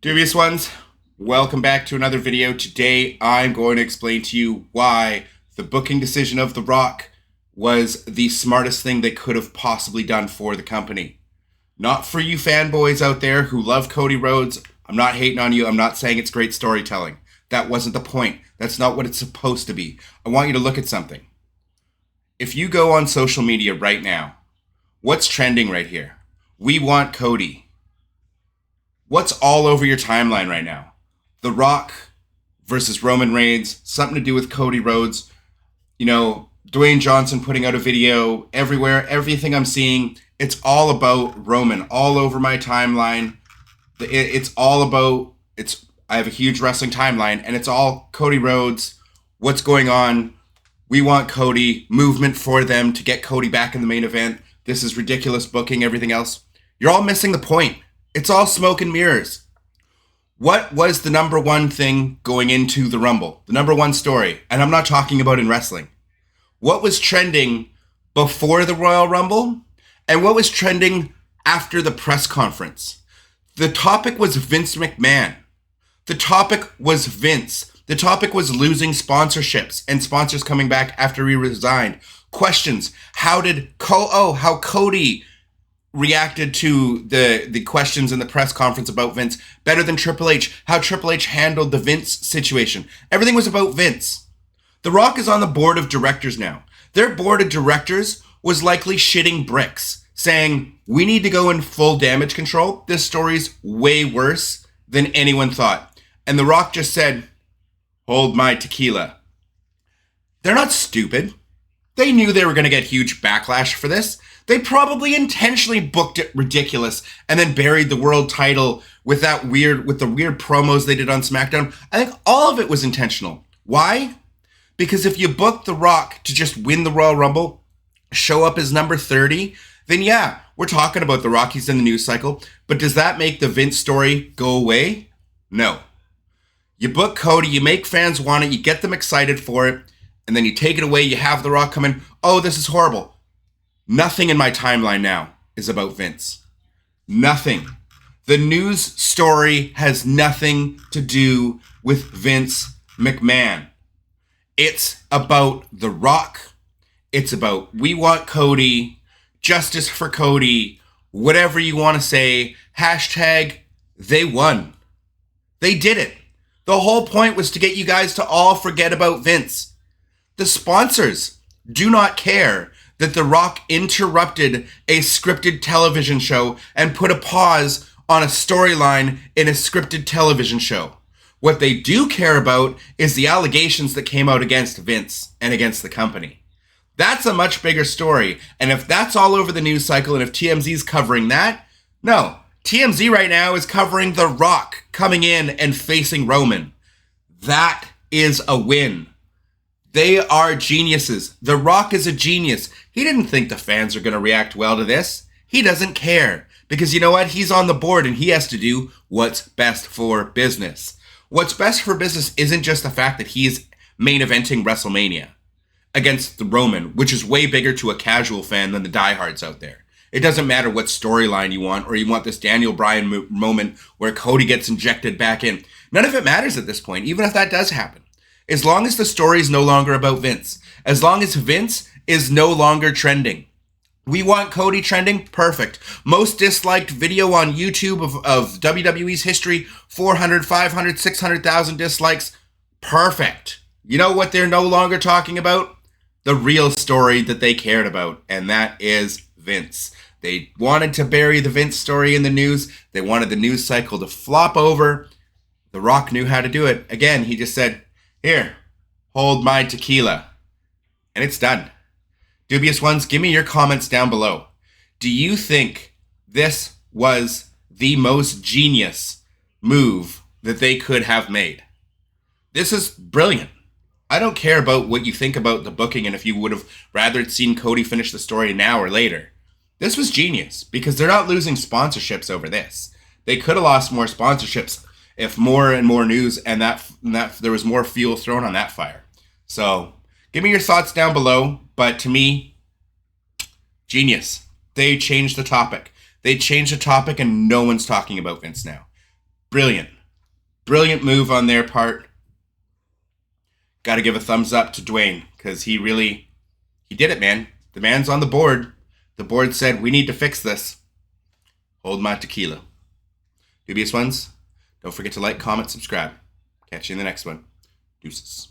Dubious ones, welcome back to another video. Today I'm going to explain to you why the booking decision of The Rock was the smartest thing they could have possibly done for the company. Not for you fanboys out there who love Cody Rhodes. I'm not hating on you. I'm not saying it's great storytelling. That wasn't the point. That's not what it's supposed to be. I want you to look at something. If you go on social media right now, what's trending right here? We want Cody. What's all over your timeline right now? The Rock versus Roman Reigns, something to do with Cody Rhodes. You know, Dwayne Johnson putting out a video everywhere. Everything I'm seeing, it's all about Roman all over my timeline. It's all about, I have a huge wrestling timeline and it's all Cody Rhodes. What's going on? We want Cody, movement for them to get Cody back in the main event. This is ridiculous booking, everything else. You're all missing the point. It's all smoke and mirrors. What was the number one thing going into the Rumble? The number one story, and I'm not talking about in wrestling. What was trending before the Royal Rumble? And what was trending after the press conference? The topic was Vince McMahon. The topic was Vince. The topic was losing sponsorships and sponsors coming back after he resigned. Questions. How Cody reacted to the questions in the press conference about Vince better than Triple H. How Triple H handled the Vince situation. Everything was about Vince. The Rock is on the board of directors now. Their board of directors was likely shitting bricks, saying, we need to go in full damage control. This story's way worse than anyone thought. And The Rock just said, hold my tequila. They're not stupid. They knew they were going to get huge backlash for this. They probably intentionally booked it ridiculous and then buried the world title with the weird promos they did on SmackDown. I think all of it was intentional. Why? Because if you book The Rock to just win the Royal Rumble, show up as number 30, then yeah, we're talking about The Rock. He's in the news cycle. But does that make the Vince story go away? No. You book Cody, you make fans want it, you get them excited for it, and then you take it away, you have The Rock come in, oh, this is horrible. Nothing in my timeline now is about Vince. Nothing. The news story has nothing to do with Vince McMahon. It's about The Rock. It's about we want Cody, justice for Cody, whatever you want to say, hashtag they won. They did it. The whole point was to get you guys to all forget about Vince. The sponsors do not care that The Rock interrupted a scripted television show and put a pause on a storyline in a scripted television show. What they do care about is the allegations that came out against Vince and against the company. That's a much bigger story. And if that's all over the news cycle and if TMZ's covering that, no. TMZ right now is covering The Rock coming in and facing Roman. That is a win. They are geniuses. The Rock is a genius. He didn't think the fans are going to react well to this. He doesn't care. Because you know what? He's on the board and he has to do what's best for business. What's best for business isn't just the fact that he's main eventing WrestleMania against the Roman, which is way bigger to a casual fan than the diehards out there. It doesn't matter what storyline you want, or you want this Daniel Bryan moment where Cody gets injected back in. None of it matters at this point, even if that does happen. As long as the story is no longer about Vince. As long as Vince is no longer trending. We want Cody trending? Perfect. Most disliked video on YouTube of WWE's history, 400, 500, 600,000 dislikes. Perfect. You know what they're no longer talking about? The real story that they cared about, and that is Vince. They wanted to bury the Vince story in the news. They wanted the news cycle to flop over. The Rock knew how to do it. Again, he just said, here, hold my tequila. And it's done. Dubious ones, give me your comments down below. Do you think this was the most genius move that they could have made? This is brilliant. I don't care about what you think about the booking and if you would have rather seen Cody finish the story now or later. This was genius because they're not losing sponsorships over this. They could have lost more sponsorships if more and more news and that there was more fuel thrown on that fire. So give me your thoughts down below. But to me, genius. They changed the topic. They changed the topic and no one's talking about Vince now. Brilliant. Brilliant move on their part. Got to give a thumbs up to Dwayne because he did it, man. The man's on the board. The board said, we need to fix this. Hold my tequila. Dubious ones, don't forget to like, comment, subscribe. Catch you in the next one. Deuces.